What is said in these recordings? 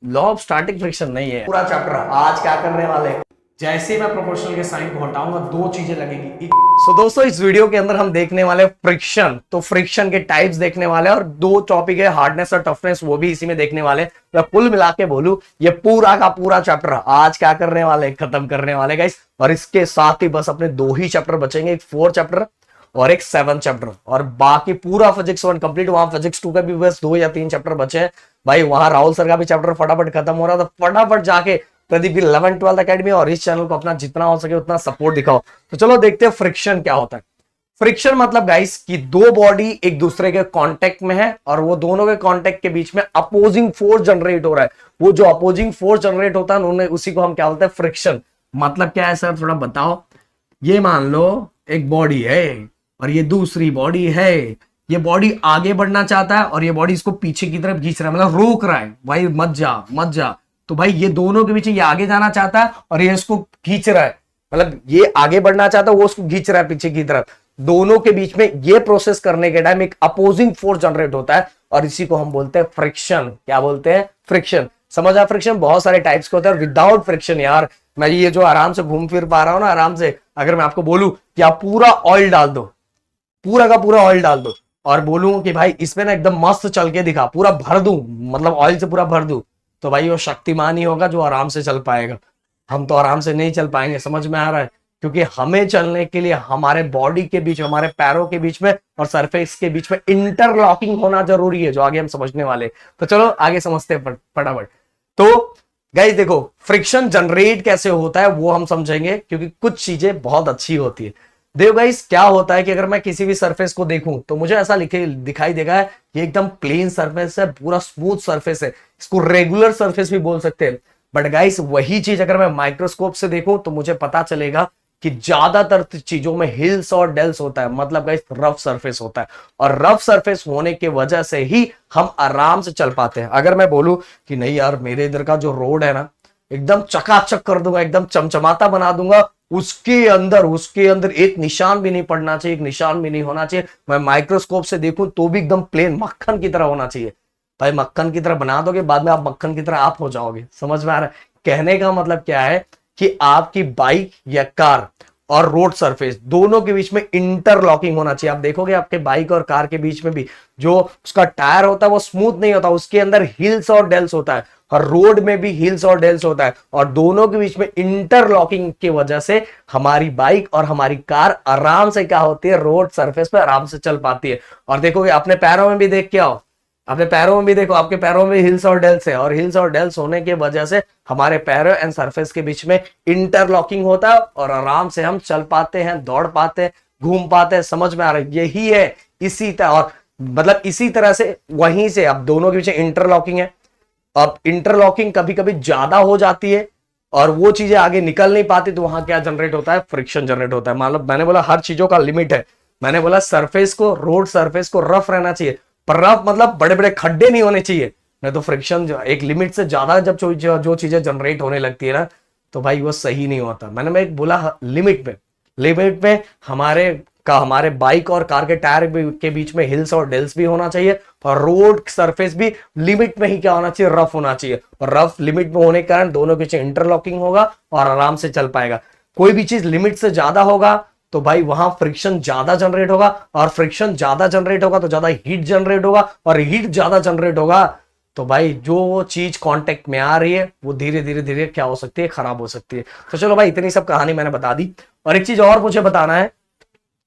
Law of static friction नहीं है पूरा चैप्टर। आज क्या करने वाले हैं, जैसे मैं प्रोपोर्शनल के साइन को हटाऊंगा दो चीजें लगेगी। सो दोस्तों इस वीडियो के अंदर हम देखने वाले फ्रिक्शन, तो फ्रिक्शन के टाइप्स देखने वाले हैं और दो टॉपिक है हार्डनेस और टफनेस, वो भी इसी में देखने वाले। मैं कुल मिला के बोलूं ये पूरा का पूरा चैप्टर आज क्या करने वाले, खत्म करने वाले गाइस। और इसके साथ ही बस अपने दो ही चैप्टर बचेंगे, एक 4 चैप्टर और एक 7 चैप्टर, और बाकी पूरा फिजिक्स 1 कंप्लीट। वहां फिजिक्स 2 का भी बस 2 या 3 चैप्टर बचे हैं भाई। वहां राहुल सर का भी चैप्टर फटाफट खत्म हो रहा था। फटाफट जाके प्रदीप 11-12 अकेडमी और इस चैनल को अपना जितना हो सके उतना सपोर्ट दिखाओ। तो चलो देखते हैं फ्रिक्शन क्या होता है। फ्रिक्शन मतलब गाइस कि दो बॉडी एक दूसरे के कांटेक्ट में है और वो दोनों के कांटेक्ट के बीच में अपोजिंग फोर्स जनरेट हो रहा है। वो जो अपोजिंग फोर्स जनरेट होता है उन्हें उसी को हम क्या बोलते हैं, फ्रिक्शन। मतलब क्या है सर, थोड़ा बताओ। ये मान लो एक बॉडी है और ये दूसरी बॉडी है। ये बॉडी आगे बढ़ना चाहता है और ये बॉडी इसको पीछे की तरफ खींच रहा है, मतलब रोक रहा है, भाई मत जा मत जा। तो भाई ये दोनों के बीच ये आगे जाना चाहता है और ये इसको खींच रहा है, मतलब ये आगे बढ़ना चाहता है, वो उसको खींच रहा है पीछे की तरफ। दोनों के बीच में ये प्रोसेस करने के टाइम एक अपोजिंग फोर्स जनरेट होता है और इसी को हम बोलते हैं फ्रिक्शन। क्या बोलते हैं, फ्रिक्शन। समझ आ, फ्रिक्शन बहुत सारे टाइप्स के होते हैं। विदाउट फ्रिक्शन यार, मैं ये जो आराम से घूम फिर पा रहा हूं ना आराम से, अगर मैं आपको बोलूं कि आप पूरा ऑयल डाल दो, पूरा का पूरा ऑयल डाल दो और बोलूं कि भाई इसमें ना एकदम मस्त चल के दिखा, पूरा भर दूं, मतलब ऑयल से पूरा भर दूं, तो भाई वो शक्तिमान ही होगा जो आराम से चल पाएगा। हम तो आराम से नहीं चल पाएंगे, समझ में आ रहा है। क्योंकि हमें चलने के लिए हमारे बॉडी के बीच, हमारे पैरों के बीच में और सरफेस के बीच में इंटरलॉकिंग होना जरूरी है, जो आगे हम समझने वाले। तो चलो आगे समझते हैं फटाफट। तो गाइस देखो, फ्रिक्शन जनरेट कैसे होता है वो हम समझेंगे, क्योंकि कुछ चीजें बहुत अच्छी होती है। देखो गाइस क्या होता है कि अगर मैं किसी भी सरफेस को देखूं तो मुझे ऐसा लिखे दिखाई देगा ये एकदम प्लेन सरफेस है, पूरा स्मूथ सरफेस है, इसको रेगुलर सरफेस भी बोल सकते हैं। बट गाइस वही चीज अगर मैं माइक्रोस्कोप से देखूं तो मुझे पता चलेगा कि ज्यादातर चीजों में हिल्स और डेल्स होता है, मतलब गाइस रफ सरफेस होता है। और रफ सरफेस होने की वजह से ही हम आराम से चल पाते हैं। अगर मैं बोलूं कि नहीं यार मेरे इधर का जो रोड है ना एकदम चकाचक कर दूंगा, एकदम चमचमाता बना दूंगा, उसके अंदर एक निशान भी नहीं पड़ना चाहिए, एक निशान भी नहीं होना चाहिए, मैं माइक्रोस्कोप से देखूं तो भी एकदम प्लेन मक्खन की तरह होना चाहिए। भाई मक्खन की तरह बना दोगे, बाद में आप मक्खन की तरह आप हो जाओगे। समझ में आ रहा है कहने का मतलब क्या है, कि आपकी बाइक या कार और रोड सरफेस दोनों के बीच में इंटरलॉकिंग होना चाहिए। आप देखोगे आपके बाइक और कार के बीच में भी जो उसका टायर होता है वो स्मूथ नहीं होता, उसके अंदर हिल्स और डेल्स होता है, और रोड में भी हिल्स और डेल्स होता है, और दोनों के बीच में इंटरलॉकिंग की वजह से हमारी बाइक और हमारी कार आराम से क्या होती है, रोड सरफेस पर आराम से चल पाती है। और देखोगे अपने पैरों में भी देख के आओ, अपने पैरों में भी देखो, आपके पैरों में हिल्स और डेल्स है, और हिल्स और डेल्स होने की वजह से हमारे पैरों एंड सरफेस के बीच में इंटरलॉकिंग होता है और आराम से हम चल पाते हैं, दौड़ पाते हैं, घूम पाते हैं। समझ में आ रहा है, यही है इसी तरह। और मतलब इसी तरह से वहीं से अब दोनों के बीच इंटरलॉकिंग है। अब इंटरलॉकिंग कभी कभी ज्यादा हो जाती है और वो चीजें आगे निकल नहीं पाती, तो वहां क्या जनरेट होता है, फ्रिक्शन जनरेट होता है। मतलब मैंने बोला हर चीजों का लिमिट है। मैंने बोला सरफेस को, रोड सरफेस को रफ रहना चाहिए, पर रफ मतलब बड़े बड़े खड्डे नहीं होने चाहिए, नहीं तो फ्रिक्शन जो एक लिमिट से ज्यादा जब जो चीजें जनरेट होने लगती है ना, तो भाई वो सही नहीं होता। मैं एक बोला लिमिट में हमारे बाइक और कार के टायर के बीच में हिल्स और डेल्स भी होना चाहिए, और रोड सरफेस भी लिमिट में ही क्या होना चाहिए, रफ होना चाहिए। और रफ लिमिट में होने के कारण दोनों के बीच इंटरलॉकिंग होगा और आराम से चल पाएगा। कोई भी चीज लिमिट से ज्यादा होगा तो भाई वहां फ्रिक्शन ज्यादा जनरेट होगा, और फ्रिक्शन ज्यादा जनरेट होगा तो ज्यादा हीट जनरेट होगा, और हीट ज्यादा जनरेट होगा तो भाई जो चीज कांटेक्ट में आ रही है वो धीरे धीरे धीरे क्या हो सकती है, खराब हो सकती है। तो चलो भाई इतनी सब कहानी मैंने बता दी। और एक चीज और मुझे बताना है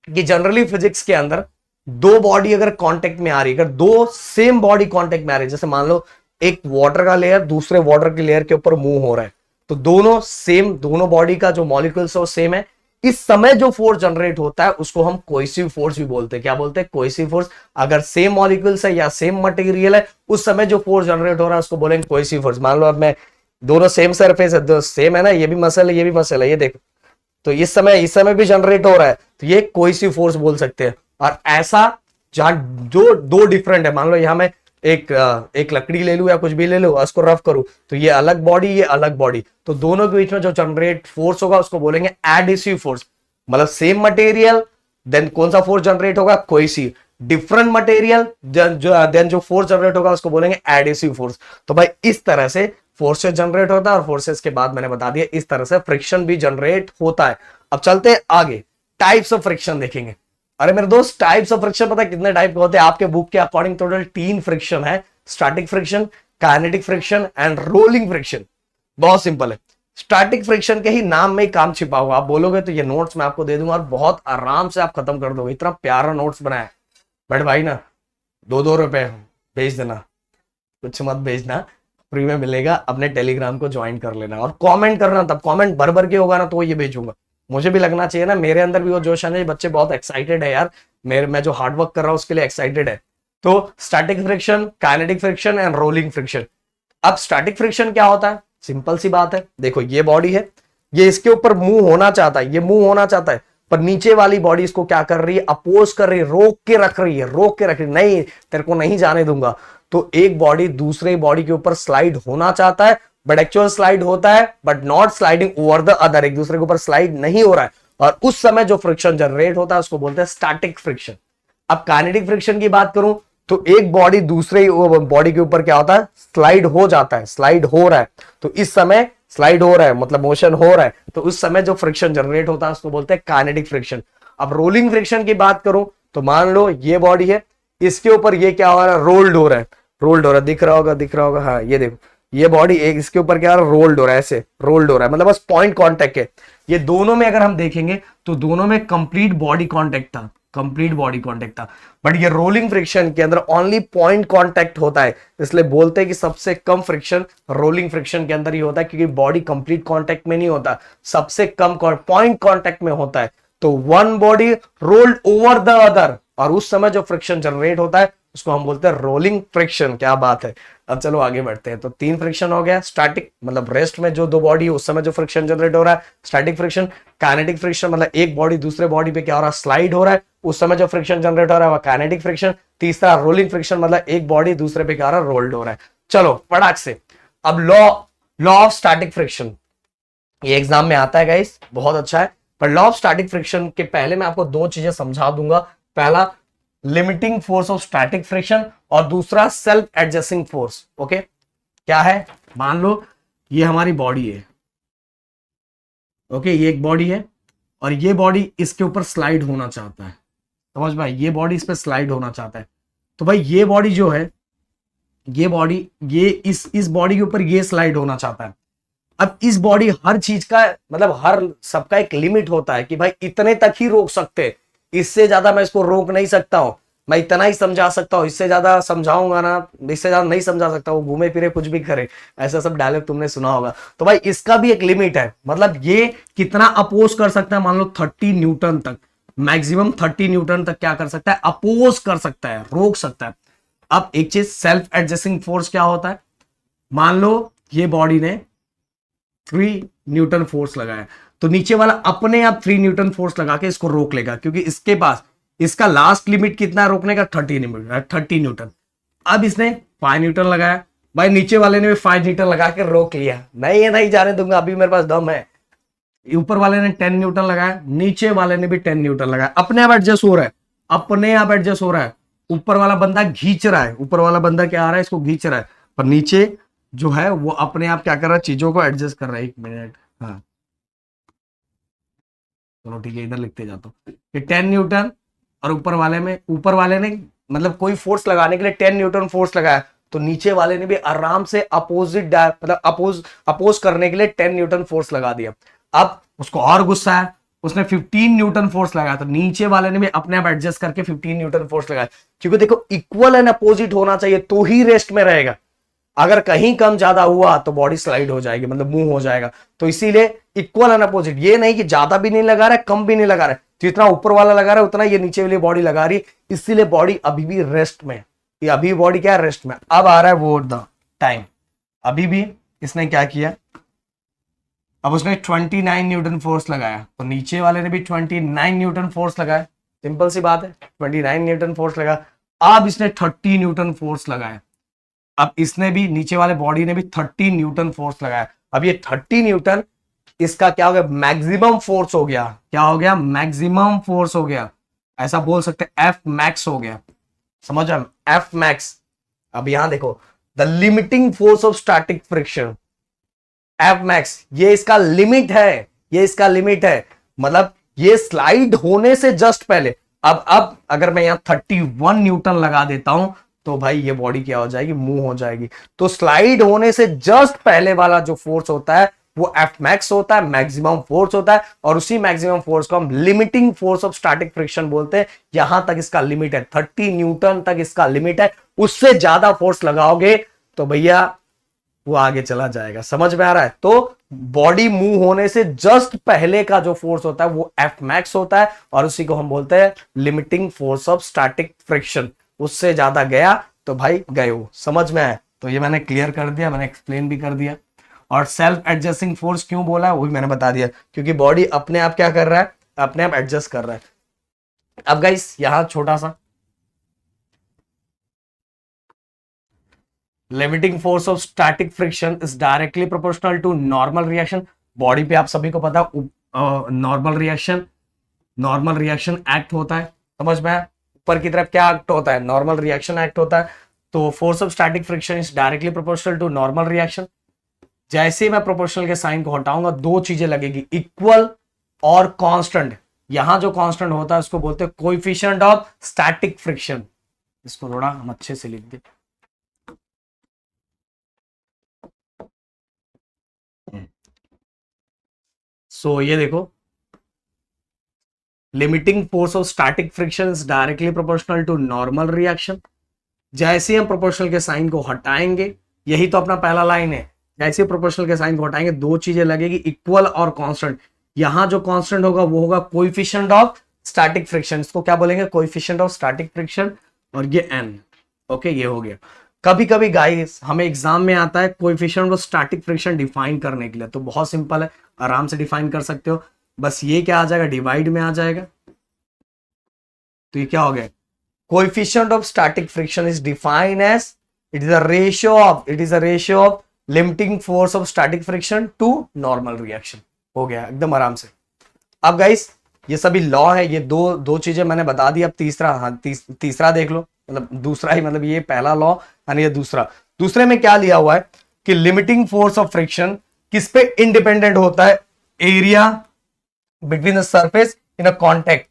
कि जनरली फिजिक्स के अंदर दो बॉडी अगर कांटेक्ट में आ रही है, अगर दो सेम बॉडी कांटेक्ट में आ रही है, जैसे मान लो एक वाटर का लेयर दूसरे वाटर की लेयर के ऊपर मूव हो रहा है, तो दोनों सेम, दोनों बॉडी का जो मॉलिक्यूल्स है वो सेम है, इस समय जो फोर्स जनरेट होता है उसको हम कोहेसिव फोर्स भी बोलते हैं। क्या बोलते हैं, कोहेसिव फोर्स। अगर सेम मॉलिक्यूल्स है या सेम मटेरियल है, उस समय जो फोर्स जनरेट हो रहा है उसको बोलेंगे कोहेसिव फोर्स। मान लो अब मैं, दोनों सेम सरफेस है, सेम है ना, ये भी मसल है ये भी मसल है, ये देखो, तो इस समय भी जनरेट हो रहा है, तो ये कोहेसिव फोर्स बोल सकते हैं। और ऐसा जहां जो दो डिफरेंट है, मान लो यहां मैं एक लकड़ी ले लूं या कुछ भी ले लूं और उसको रफ करूं, तो ये अलग बॉडी ये अलग बॉडी, तो दोनों के बीच में जो जनरेट फोर्स होगा उसको बोलेंगे एडिसिव फोर्स। मतलब सेम मटेरियल, देन कौन सा फोर्स जनरेट होगा, कोहेसिव। डिफरेंट मटेरियल, देन जो फोर्स जनरेट होगा उसको बोलेंगे एडिसिव फोर्स। तो भाई इस तरह से फोर्सेस जनरेट होता है और फोर्सेस के बाद मैंने बता दिया इस तरह से फ्रिक्शन भी जनरेट होता है। अब चलते हैं आगे, टाइप्स ऑफ फ्रिक्शन देखेंगे। अरे मेरे दोस्त, टाइप्स ऑफ फ्रिक्शन पता है कितने टाइप के होते हैं? आपके बुक के अकॉर्डिंग टोटल 3 फ्रिक्शन है, static friction, kinetic friction and rolling friction. बहुत सिंपल है, स्टैटिक फ्रिक्शन के ही नाम में ही काम छिपा हुआ। आप बोलोगे तो ये नोट्स मैं आपको दे दूंगा और बहुत आराम से आप खत्म कर दोगे, इतना प्यारा नोट्स बनाया है। बट भाई ना, 2-2 रुपए भेज देना, कुछ मत भेजना, फ्री में मिलेगा। अपने टेलीग्राम को ज्वाइन कर लेना और कमेंट करना, तब कमेंट भर भर के होगा ना तो ये भेजूंगा। मुझे भी लगना चाहिए ना, मेरे अंदर भी वो जोश आने, बच्चे बहुत एक्साइटेड है यार, मैं जो हार्डवर्क कर रहा हूँ उसके लिए एक्साइटेड है। तो static friction, kinetic friction and rolling friction. अब स्टैटिक फ्रिक्शन क्या होता है? सिंपल सी बात है, देखो ये बॉडी है, ये इसके ऊपर मूव होना चाहता है, ये मूव होना चाहता है, पर नीचे वाली बॉडी इसको क्या कर रही है? अपोज कर रही है, रोक के रख रही है, रोक के रख रही है, नहीं तेरे को नहीं जाने दूंगा। तो एक बॉडी दूसरे बॉडी के ऊपर स्लाइड होना चाहता है, बट एक्चुअल स्लाइड होता है, but not sliding over the other, एक दूसरे के ऊपर स्लाइड नहीं हो रहा है, और उस समय जो फ्रिक्शन जनरेट होता है उसको बोलते हैं स्टैटिक फ्रिक्शन। अब काइनेटिक फ्रिक्शन की बात करूं तो एक बॉडी दूसरे बॉडी के ऊपर क्या होता है? स्लाइड हो जाता है, स्लाइड हो रहा है, तो इस समय स्लाइड हो रहा है मतलब मोशन हो रहा है, तो उस समय जो फ्रिक्शन जनरेट होता है उसको बोलते हैं काइनेटिक फ्रिक्शन। अब रोलिंग फ्रिक्शन की बात करूं तो मान लो ये बॉडी है, इसके ऊपर ये क्या हो रहा है? रोल्ड हो रहा है, रोल्ड हो रहा है, दिख रहा होगा, दिख रहा होगा, हाँ ये देखो, ये बॉडी एक इसके ऊपर क्या हो रहा है? रोल्ड हो रहा है, ऐसे रोल्ड हो रहा है, मतलब बस पॉइंट कांटेक्ट है। ये दोनों में अगर हम देखेंगे तो दोनों में कंप्लीट बॉडी कांटेक्ट था, कंप्लीट बॉडी कांटेक्ट था, बट ये रोलिंग फ्रिक्शन के अंदर ओनली पॉइंट कांटेक्ट होता है, इसलिए बोलते हैं कि सबसे कम फ्रिक्शन रोलिंग फ्रिक्शन के अंदर ही होता है, क्योंकि बॉडी कंप्लीट कांटेक्ट में नहीं होता, सबसे कम पॉइंट कांटेक्ट में होता है। तो one body rolled over the other, और उस समय जो फ्रिक्शन जनरेट होता है उसको हम बोलते हैं रोलिंग फ्रिक्शन। क्या बात है। अब चलो आगे बढ़ते हैं। तो 3 फ्रिक्शन हो गया, स्टैटिक मतलब रेस्ट में जो 2 बॉडी है उस समय जो फ्रिक्शन जनरेट हो रहा है स्टैटिक फ्रिक्शन, काइनेटिक फ्रिक्शन मतलब एक बॉडी दूसरे बॉडी पे क्या हो रहा है? स्लाइड हो रहा है, उस समय जो फ्रिक्शन जनरेट हो रहा है वह काइनेटिक फ्रिक्शन। तीसरा रोलिंग फ्रिक्शन मतलब एक बॉडी दूसरे पे क्या हो रहा है? रोल्ड हो रहा है। चलो फटाक से, अब लॉ ऑफ स्टैटिक फ्रिक्शन, ये एग्जाम में आता है गाइस, बहुत अच्छा है, पर लॉ ऑफ स्टैटिक फ्रिक्शन के पहले मैं आपको 2 चीजें समझा दूंगा। पहला limiting force of static friction और दूसरा सेल्फ एडजस्टिंग फोर्स। ओके, क्या है? मान लो ये हमारी बॉडी है, ओके, ये एक बॉडी है और ये बॉडी इसके ऊपर स्लाइड होना चाहता है, समझ भाई, ये बॉडी इस पर स्लाइड होना चाहता है। तो भाई ये बॉडी जो है, ये बॉडी ये इस बॉडी के ऊपर ये स्लाइड होना चाहता है। अब इस बॉडी हर चीज का मतलब हर सबका एक लिमिट होता है कि भाई इतने तक ही रोक सकते हैं, इससे ज्यादा मैं इसको रोक नहीं सकता हूं, मैं इतना ही समझा सकता हूं, इससे ज्यादा समझाऊंगा ना, इससे ज्यादा नहीं समझा सकता, वो घूमे फिरे कुछ भी करे, ऐसा सब डायलॉग तुमने सुना होगा। तो भाई इसका भी एक लिमिट है, मतलब ये कितना अपोज कर सकता है? मान लो 30 न्यूटन तक, मैक्सिमम 30 न्यूटन तक क्या कर सकता है? अपोज कर सकता है, रोक सकता है। अब एक चीज सेल्फ एडजस्टिंग फोर्स क्या होता है? मान लो ये बॉडी ने 3 न्यूटन फोर्स लगाया, तो नीचे वाला अपने आप 3 न्यूटन फोर्स लगा के इसको रोक लेगा, क्योंकि इसके पास इसका लास्ट लिमिट कितना है रोकने का? 30 न्यूटन। अब इसने 5 न्यूटन लगाया, भाई नीचे वाले ने भी 5 न्यूटन लगा के रोक लिया, नहीं ये नहीं जाने दूंगा, अभी मेरे पास दम है। ऊपर वाले ने 10 न्यूटन लगाया, नीचे वाले ने भी 10 न्यूटन लगाया, अपने आप एडजस्ट हो रहा है, अपने आप एडजस्ट हो रहा है। ऊपर वाला बंदा खींच रहा है, ऊपर वाला बंदा क्या आ रहा है? इसको खींच रहा है, पर नीचे जो है वो अपने आप क्या कर रहा है? चीजों को एडजस्ट कर रहा है। 1 मिनट, हाँ चलो ठीक है, इधर लिखते जाता हूँ कि 10 न्यूटन, और ऊपर वाले ने मतलब कोई फोर्स लगाने के लिए 10 न्यूटन फोर्स लगाया, तो नीचे वाले ने भी आराम से अपोजिट मतलब अपोज करने के लिए 10 न्यूटन फोर्स लगा दिया। अब उसको और गुस्सा है, उसने 15 न्यूटन फोर्स लगाया, तो नीचे वाले ने भी अपने आप एडजस्ट करके 15 न्यूटन फोर्स लगाया, क्योंकि देखो इक्वल एंड अपोजिट होना चाहिए तो ही रेस्ट में रहेगा। अगर कहीं कम ज्यादा हुआ तो बॉडी स्लाइड हो जाएगी, मतलब मूव हो जाएगा। तो इसीलिए इक्वल एंड अपोजिट, ये नहीं कि ज्यादा भी नहीं लगा रहा है कम भी नहीं लगा रहा है, जितना ऊपर वाला लगा रहा है उतना ये नीचे वाली बॉडी लगा रही है, इसीलिए बॉडी अभी भी रेस्ट में, ये अभी बॉडी क्या है? रेस्ट में। अब आ रहा है वो द टाइम, अभी भी इसने क्या किया? अब उसने 29 न्यूटन फोर्स लगाया, तो नीचे वाले ने भी 29 न्यूटन फोर्स लगाया, सिंपल सी बात है, 29 न्यूटन फोर्स लगा। अब इसने 30 न्यूटन फोर्स लगाया, अब इसने भी नीचे वाले बॉडी ने भी 30 न्यूटन फोर्स लगाया। अब ये 30 न्यूटन इसका क्या हो गया? मैक्सिमम फोर्स हो गया। क्या हो गया? मैक्सिमम फोर्स हो गया, ऐसा बोल सकते हैं, एफ मैक्स हो गया, समझ हम, एफ मैक्स। अब यहां देखो, the limiting force of static friction, F max, ये इसका लिमिट है, ये इसका लिमिट है, मतलब ये स्लाइड होने से जस्ट पहले। अब अगर मैं यहां 31 न्यूटन लगा देता हूं तो भाई ये बॉडी क्या हो जाएगी, मूव हो जाएगी। तो स्लाइड होने से जस्ट पहले वाला जो फोर्स होता है वो एफ मैक्स होता है, मैक्सिमम फोर्स होता है, और उसी मैक्सिमम फोर्स को हम limiting force of static friction बोलते हैं। यहां तक इसका लिमिट है, 30 न्यूटन तक इसका लिमिट है। उससे ज्यादा फोर्स लगाओगे तो भैया वो आगे चला जाएगा। समझ में आ रहा है? तो बॉडी मूव होने से जस्ट पहले का जो फोर्स होता है वो एफ मैक्स होता है, और उसी को हम बोलते हैं limiting force of static friction. उससे ज्यादा गया तो भाई गए हो। समझ में आया? तो ये मैंने क्लियर कर दिया, मैंने एक्सप्लेन भी कर दिया। और सेल्फ एडजस्टिंग फोर्स क्यों बोला है वो भी मैंने बता दिया, क्योंकि बॉडी अपने आप क्या कर रहा है, अपने आप एडजस्ट कर रहा है। अब गाइस यहां छोटा सा limiting force of static friction is directly proportional to normal reaction. Body पे आप सभी को पता है नॉर्मल रिएक्शन एक्ट होता है। समझ में? ऊपर की तरफ क्या एक्ट होता है, नॉर्मल रिएक्शन एक्ट होता है। तो force of static friction is directly proportional to normal reaction. जैसे ही मैं प्रोपोर्शनल के साइन को हटाऊंगा दो चीजें लगेगी, इक्वल और कांस्टेंट। यहां जो कांस्टेंट होता है उसको बोलते हैं कोएफिशिएंट ऑफ स्टैटिक फ्रिक्शन। इसको थोड़ा हम अच्छे से लिख दें। सो ये देखो, limiting force of static friction is directly proportional to normal reaction. जैसे ही हम प्रोपोर्शनल के साइन को हटाएंगे, यही तो अपना पहला लाइन है, जैसे ही प्रोपोर्शनल के साइन को हटाएंगे दो चीजें लगेगी, इक्वल और कांस्टेंट। यहां जो कांस्टेंट होगा वो होगा कोएफिशिएंट ऑफ स्टैटिक फ्रिक्शन। इसको क्या बोलेंगे, कोएफिशिएंट ऑफ स्टैटिक फ्रिक्शन, और ये एन। ओके, ये हो गया। कभी कभी गाइस हमें एग्जाम में आता है coefficient of static friction define करने के लिए, तो बहुत सिंपल है, आराम से डिफाइन कर सकते हो। बस ये क्या आ जाएगा, डिवाइड में आ जाएगा। तो ये क्या हो गया, coefficient of static friction is defined as it is a ratio of limiting force of static friction to normal reaction. हो गया एकदम आराम से। अब गाइस ये सभी लॉ है, ये दो चीजें मैंने बता दी। अब तीसरा, हाँ तीसरा देख लो, मतलब दूसरा ही, मतलब ये पहला लॉ यानी ये दूसरा। दूसरे में क्या लिया हुआ है कि लिमिटिंग फोर्स ऑफ फ्रिक्शन किस पे इंडिपेंडेंट होता है, area between the surface in a contact.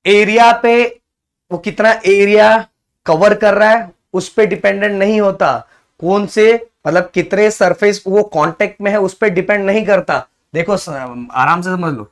Area पे वो कितना एरिया कवर कर रहा है उस पे डिपेंडेंट नहीं होता। कौन से, मतलब कितने सरफेस वो कांटेक्ट में है उस पे डिपेंड नहीं करता। देखो आराम से समझ लो,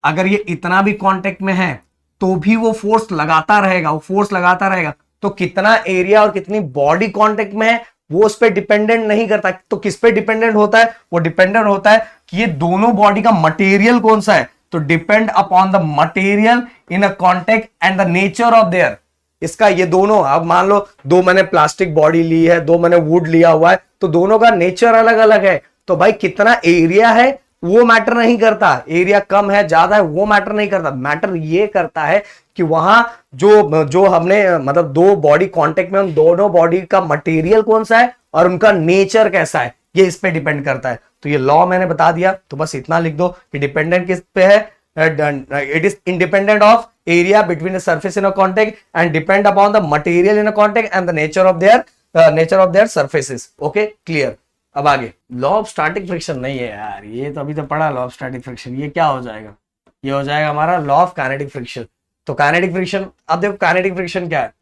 अगर ये इतना भी कांटेक्ट में है तो भी वो फोर्स लगाता रहेगा, वो फोर्स लगाता रहेगा। तो कितना एरिया और कितनी बॉडी कांटेक्ट में है वो उस पे डिपेंडेंट नहीं करता। तो किस पे डिपेंडेंट होता है, वो डिपेंडेंट होता है कि ये दोनों बॉडी का मटेरियल कौन सा है। तो depend upon the material in a contact and the nature of their. इसका ये दोनों, अब मान लो दो मैंने प्लास्टिक बॉडी ली है, दो मैंने वुड लिया हुआ है, तो दोनों का नेचर अलग अलग है। तो भाई कितना एरिया है वो मैटर नहीं करता, एरिया कम है ज्यादा है वो मैटर नहीं करता। मैटर ये करता है कि वहां जो हमने, मतलब दो बॉडी कांटेक्ट में, उन दोनों बॉडी का मटेरियल कौन सा है और उनका नेचर कैसा है, ये इस पे डिपेंड करता है। तो ये लॉ मैंने बता दिया, तो बस इतना लिख दो कि डिपेंडेंट किस पे है, it is independent of area between the surface in a contact and depend upon the material in a contact and the nature of their surfaces. Okay, clear? अब आगे लॉ ऑफ स्टैटिक फ्रिक्शन नहीं है यार, ये तो अभी तो पढ़ा लॉ ऑफ स्टैटिक फ्रिक्शन। ये क्या हो जाएगा, ये हो जाएगा हमारा लॉ ऑफ काइनेटिक फ्रिक्शन। तो काइनेटिक फ्रिक्शन, अब देखो काइनेटिक फ्रिक्शन क्या है,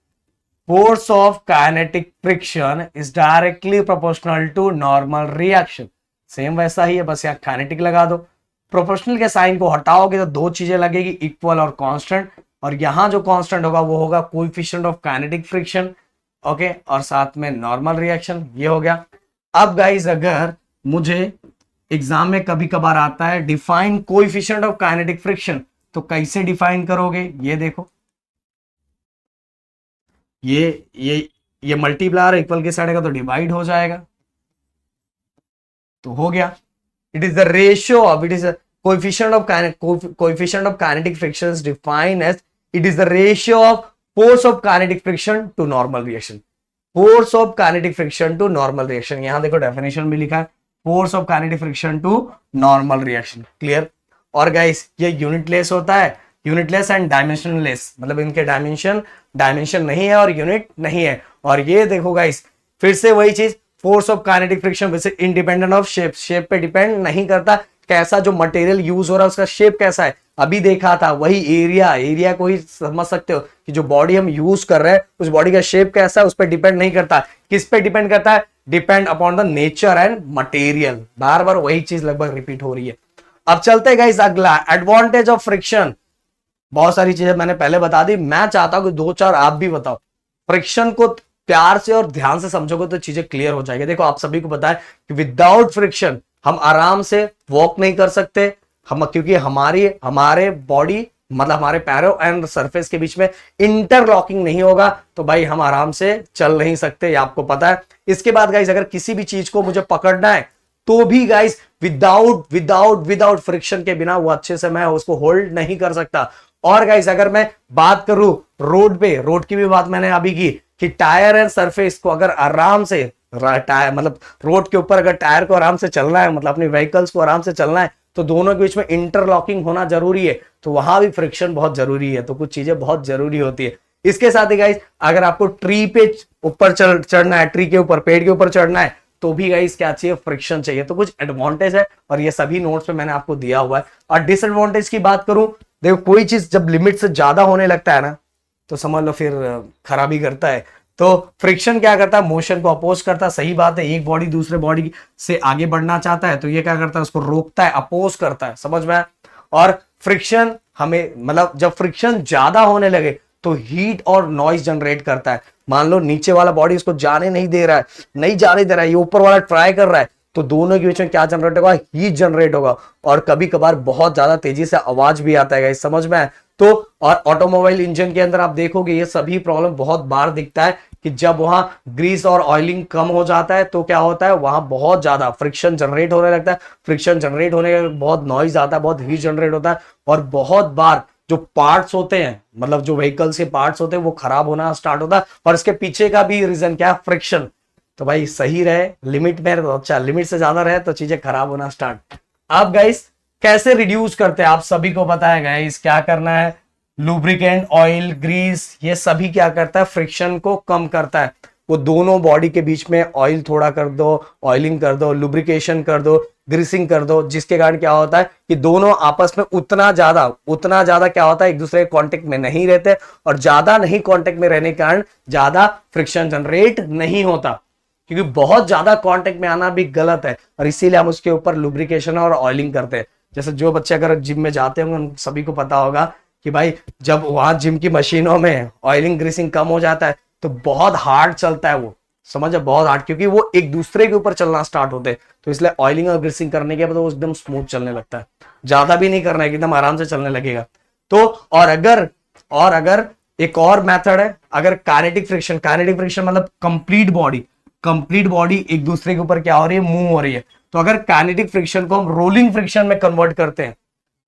force of kinetic friction is directly proportional to normal reaction. Same वैसा ही है, बस यहाँ काइनेटिक लगा दो। प्रोपोर्शनल के साइन को हटाओगे तो दो चीजें लगेगी, इक्वल और कांस्टेंट। और यहां जो कांस्टेंट होगा वो होगा coefficient of kinetic friction. Okay, और साथ में नॉर्मल रिएक्शन, ये हो गया। अब गाइस अगर मुझे एग्जाम में कभी कभार आता है define coefficient of kinetic friction, तो कैसे डिफाइन करोगे, ये देखो, ये मल्टीप्लाई इक्वल के साइड का तो डिवाइड हो जाएगा, तो हो गया। It is the ratio of, it is coefficient of kinetic friction is defined as it is the ratio of force of kinetic friction to normal reaction. Force of kinetic friction to normal reaction, यहां देखो definition भी लिखा है, force of kinetic friction to normal reaction. Clear? और guys ये unitless होता है, unitless and dimensionless, मतलब इनके डायमेंशन नहीं है और यूनिट नहीं है। और ये देखो गाइस फिर से वही चीज, फोर्स ऑफ काइनेटिक फ्रिक्शन वैसे इंडिपेंडेंट ऑफ शेप, शेप पे डिपेंड नहीं करता, कैसा जो मटेरियल यूज हो रहा है उसका शेप कैसा है। अभी देखा था वही एरिया को ही समझ सकते हो कि जो बॉडी हम यूज कर रहे हैं उस बॉडी का शेप कैसा है उस पर डिपेंड नहीं करता। किस पे डिपेंड करता है? Depend upon the nature and material. बार बार वही चीज लगभग रिपीट हो रही है। अब चलते हैं गाइस अगला, एडवांटेज ऑफ फ्रिक्शन। बहुत सारी चीजें मैंने पहले बता दी, मैं चाहता हूं कि दो चार आप भी बताओ। फ्रिक्शन को प्यार से और ध्यान से समझोगे तो चीजें क्लियर हो जाएगी। देखो आप सभी को पता है कि विदाउट फ्रिक्शन हम आराम से वॉक नहीं कर सकते, हम क्योंकि हमारे बॉडी मतलब हमारे पैरों एंड सरफेस के बीच में इंटरलॉकिंग नहीं होगा, तो भाई हम आराम से चल नहीं सकते, ये आपको पता है। इसके बाद गाइस अगर किसी भी चीज को मुझे पकड़ना है तो भी गाइस विदाउट फ्रिक्शन के बिना वो अच्छे से मैं उसको होल्ड नहीं कर सकता। और गाइस अगर मैं बात करूं रोड की भी बात मैंने अभी की कि टायर एंड सरफेस को अगर आराम से टायर मतलब रोड के ऊपर अगर टायर को आराम से चलना है, मतलब अपनी व्हीकल्स को आराम से चलना है, तो दोनों के बीच में इंटरलॉकिंग होना जरूरी है, तो वहां भी फ्रिक्शन बहुत जरूरी है। तो कुछ चीजें बहुत जरूरी होती है। इसके साथ ही गाइस अगर आपको ट्री पे ऊपर चढ़ना है, ट्री के ऊपर पेड़ के ऊपर चढ़ना है, तो भी गाइस क्या चाहिए? फ्रिक्शन चाहिए। तो कुछ एडवांटेज है और ये सभी नोट्स पे मैंने आपको दिया हुआ है। और डिसएडवांटेज की बात करूं, देखो कोई चीज जब लिमिट से ज्यादा होने लगता है ना तो समझ लो फिर खराबी करता है। तो फ्रिक्शन क्या करता है? मोशन को अपोज करता है। सही बात है, एक बॉडी दूसरे बॉडी से आगे बढ़ना चाहता है तो ये क्या करता है? उसको रोकता है, अपोज करता है। समझ में आया? और फ्रिक्शन हमें मतलब जब फ्रिक्शन ज्यादा होने लगे तो हीट और नॉइज जनरेट करता है। मान लो नीचे वाला बॉडी उसको जाने नहीं दे रहा है, ये ऊपर वाला ट्राई कर रहा है, तो दोनों के बीच में क्या जनरेट होगा? हीट जनरेट होगा। और कभी कभार बहुत ज्यादा तेजी से आवाज भी आता है, समझ में आया? तो और ऑटोमोबाइल इंजन के अंदर आप देखोगे ये सभी प्रॉब्लम बहुत बार दिखता है कि जब वहां ग्रीस और ऑयलिंग कम हो जाता है तो क्या होता है? वहां बहुत ज्यादा फ्रिक्शन जनरेट होने लगता है। फ्रिक्शन जनरेट होने का बहुत नॉइज आता है, बहुत हीट जनरेट होता है, और बहुत बार जो पार्ट्स होते हैं, मतलब जो व्हीकल्स के पार्ट्स होते हैं, वो खराब होना स्टार्ट होता है। और इसके पीछे का भी रीजन क्या है? फ्रिक्शन। तो भाई सही रहे, लिमिट में तो अच्छा, लिमिट से ज्यादा रहे तो चीजें खराब होना स्टार्ट। अब गाइस कैसे रिड्यूस करते हैं? आप सभी को पता है गाइस क्या करना है? लुब्रिकेंट, ऑयल, ग्रीस, ये सभी क्या करता है? फ्रिक्शन को कम करता है। वो दोनों बॉडी के बीच में ऑयल थोड़ा कर दो, ऑयलिंग कर दो, लुब्रिकेशन कर दो, ग्रीसिंग कर दो, जिसके कारण क्या होता है कि दोनों आपस में उतना ज्यादा क्या होता है? एक दूसरे के कांटेक्ट में नहीं रहते, और ज्यादा नहीं कांटेक्ट में रहने के कारण ज्यादा फ्रिक्शन जनरेट नहीं होता। क्योंकि बहुत ज्यादा कांटेक्ट में आना भी गलत है, और इसीलिए हम उसके ऊपर लुब्रिकेशन और ऑयलिंग करते हैं। जैसे जो बच्चे अगर जिम में जाते होंगे उन सभी को पता होगा कि भाई जब वहां जिम की मशीनों में ऑयलिंग ग्रीसिंग कम हो जाता है तो बहुत हार्ड चलता है वो, समझे? बहुत हार्ड, क्योंकि वो एक दूसरे के ऊपर चलना स्टार्ट होते हैं। तो इसलिए ऑयलिंग और ग्रीसिंग करने के बाद वो एकदम स्मूथ चलने लगता है। ज्यादा भी नहीं करना है, एकदम आराम से चलने लगेगा। तो और अगर एक और मेथड है, अगर काइनेटिक फ्रिक्शन मतलब कंप्लीट बॉडी एक दूसरे के ऊपर क्या हो रही है? मूव हो रही है। तो अगर काइनेटिक फ्रिक्शन को हम रोलिंग फ्रिक्शन में कन्वर्ट करते हैं,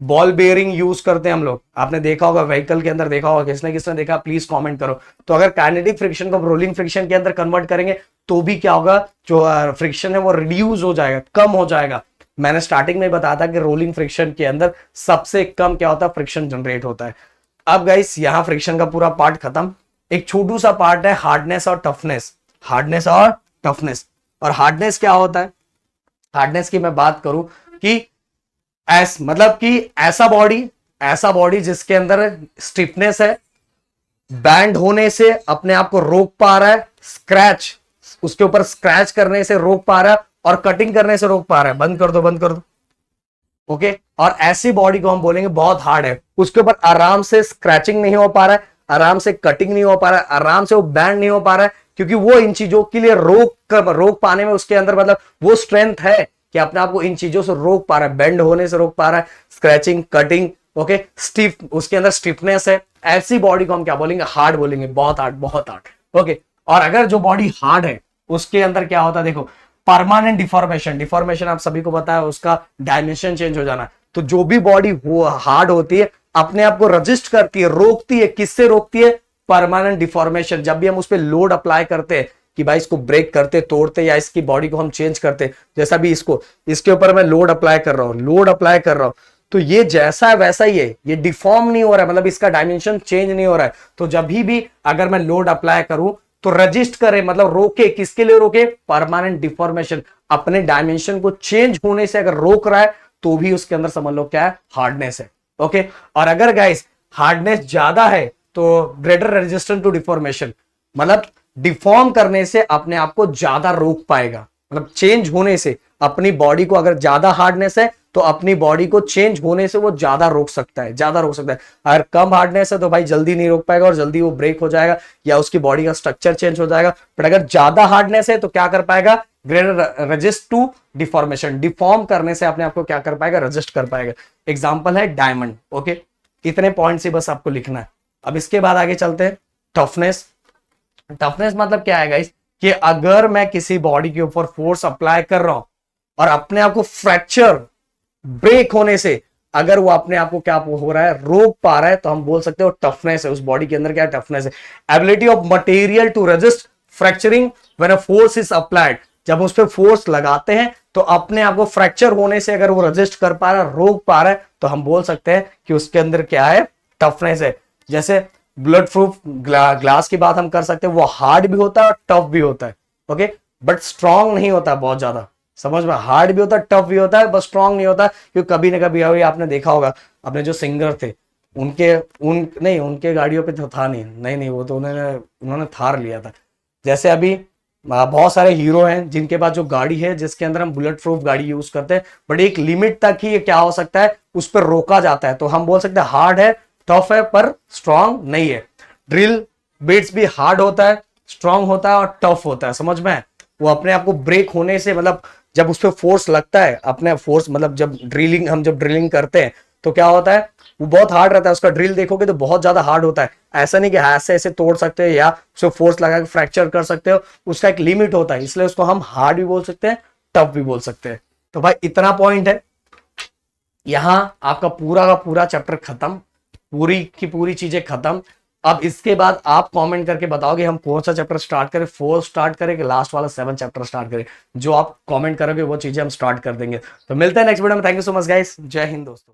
बॉल बेयरिंग यूज करते हैं हम लोग, आपने देखा होगा व्हीकल के अंदर, देखा होगा, किसने देखा प्लीज कमेंट करो। तो अगर काइनेटिक फ्रिक्शन को रोलिंग फ्रिक्शन के अंदर कन्वर्ट करेंगे तो भी क्या होगा? जो फ्रिक्शन है वो रिड्यूस हो जाएगा, कम हो जाएगा। मैंने स्टार्टिंग में बताया था कि रोलिंग फ्रिक्शन के अंदर सबसे कम क्या होता है? फ्रिक्शन जनरेट होता है। अब गाइस यहां फ्रिक्शन का पूरा पार्ट खत्म। एक छोटू सा पार्ट है हार्डनेस और टफनेस। और हार्डनेस क्या होता है? हार्डनेस की मैं बात करूं कि मतलब कि ऐसा बॉडी जिसके अंदर स्टिफनेस है, बैंड होने से अपने आप को रोक पा रहा है, उसके ऊपर स्क्रैच करने से रोक पा रहा है, और कटिंग करने से रोक पा रहा है। बंद कर दो। ओके। और ऐसी बॉडी को हम बोलेंगे बहुत हार्ड है। उसके ऊपर आराम से स्क्रैचिंग नहीं हो पा रहा है, आराम से कटिंग नहीं हो पा रहा है, आराम से वो बैंड नहीं हो पा रहा है, क्योंकि वो इन चीजों के लिए रोक पाने में उसके अंदर मतलब वो स्ट्रेंथ है कि अपने आप को इन चीजों से रोक पा रहा है, बेंड होने से रोक पा रहा है, स्क्रैचिंग, कटिंग। ओके। स्टिफ, उसके अंदर स्टिफनेस है। ऐसी बॉडी को हम क्या बोलेंगे? हार्ड बोलेंगे, बहुत हार्ड। ओके। और अगर जो बॉडी हार्ड है उसके अंदर क्या होता है? देखो, परमानेंट डिफॉर्मेशन आप सभी को पता है, उसका डायमेंशन चेंज हो जाना। तो जो भी बॉडी हार्ड होती है अपने आप को रजिस्ट करती है, रोकती है। किससे रोकती है? Permanent deformation. जब भी हम उस पर लोड अप्लाई करते हैं कि भाई इसको ब्रेक करते, तोड़ते, या इसकी बॉडी को हम चेंज करते, जैसा भी इसके ऊपर मैं लोड अप्लाई कर रहा हूं, तो ये जैसा है वैसा ही है, ये डिफॉर्म नहीं हो रहा है, मतलब इसका डायमेंशन चेंज नहीं हो रहा है। तो जब भी अगर मैं लोड अप्लाई करूं तो रजिस्ट करे, मतलब रोके, किसके लिए रोके? परमानेंट डिफॉर्मेशन, अपने डायमेंशन को चेंज होने से अगर रोक रहा है तो भी उसके अंदर समझ लो क्या है? हार्डनेस है। ओके, और अगर गाइस हार्डनेस ज्यादा है तो ग्रेटर रेजिस्टेंस टू डिफॉर्मेशन, मतलब डिफॉर्म करने से अपने आप को ज्यादा रोक पाएगा, मतलब चेंज होने से अपनी बॉडी को, अगर ज्यादा हार्डनेस है तो अपनी बॉडी को चेंज होने से वो ज्यादा रोक सकता है, ज्यादा रोक सकता है। अगर कम हार्डनेस है तो भाई जल्दी नहीं रोक पाएगा और जल्दी वो ब्रेक हो जाएगा या उसकी बॉडी का स्ट्रक्चर चेंज हो जाएगा। बट अगर ज्यादा हार्डनेस है तो क्या कर पाएगा? Greater resist to deformation, deform करने से अपने आप को क्या कर पाएगा? रेजिस्ट कर पाएगा। एग्जाम्पल है डायमंड। ओके, इतने पॉइंट से बस आपको लिखना है। अब इसके बाद आगे चलते हैं। टफनेस। टफनेस मतलब क्या है गाइस? कि अगर मैं किसी बॉडी के ऊपर फोर्स अप्लाई कर रहा हूं और अपने आप को फ्रैक्चर, ब्रेक होने से अगर वो अपने आप को क्या हो रहा है? रोक पा रहा है, तो हम बोल सकते हो टफनेस है। उस बॉडी के अंदर क्या टफनेस है? Ability of material to resist fracturing when a force is applied. जब उस पर फोर्स लगाते हैं तो अपने आप को फ्रैक्चर होने से अगर वो रेजिस्ट कर पा रहा है, रोक पा रहा है, तो हम बोल सकते हैं कि उसके अंदर क्या है? टफनेस है। जैसे ब्लड प्रूफ ग्लास की बात हम कर सकते हैं, वो हार्ड भी होता है और टफ भी होता है। ओके, बट स्ट्रांग नहीं होता बहुत ज्यादा, समझ में? हार्ड भी होता है, टफ भी होता है, बस स्ट्रांग नहीं होता। क्योंकि कभी ना कभी अभी आपने देखा होगा, अपने जो सिंगर थे उनके गाड़ियों पे तो था नहीं, वो तो उन्होंने थार लिया था। जैसे अभी बहुत सारे हीरो हैं जिनके पास जो गाड़ी है जिसके अंदर हम बुलेट प्रूफ गाड़ी यूज करते हैं, बट एक लिमिट तक ही ये क्या हो सकता है? उस पर रोका जाता है। तो हम बोल सकते हैं हार्ड है, टफ है, पर स्ट्रांग नहीं है। ड्रिल बिट्स भी हार्ड होता है, स्ट्रांग होता है और टफ होता है, समझ में? वो अपने आप को ब्रेक होने से, मतलब जब उस पर फोर्स लगता है, अपने फोर्स मतलब जब ड्रिलिंग करते हैं तो क्या होता है? वो बहुत हार्ड रहता है। उसका ड्रिल देखोगे तो बहुत ज्यादा हार्ड होता है। ऐसा नहीं कि ऐसे ऐसे तोड़ सकते हो या उसको फोर्स लगा के फ्रैक्चर कर सकते हो, उसका एक लिमिट होता है। इसलिए उसको हम हार्ड भी बोल सकते हैं, टफ भी बोल सकते हैं। तो भाई इतना पॉइंट है। यहां आपका पूरा का पूरा चैप्टर खत्म, पूरी की पूरी चीजें खत्म। अब इसके बाद आप कमेंट करके बताओगे हम कौन सा चैप्टर स्टार्ट करें, 4 स्टार्ट करें कि लास्ट वाला 7 चैप्टर स्टार्ट करें। जो आप कमेंट करोगे वो चीजें हम स्टार्ट कर देंगे। तो मिलते हैं नेक्स्ट वीडियो में। Thank you so much guys, जय हिंद दोस्तों।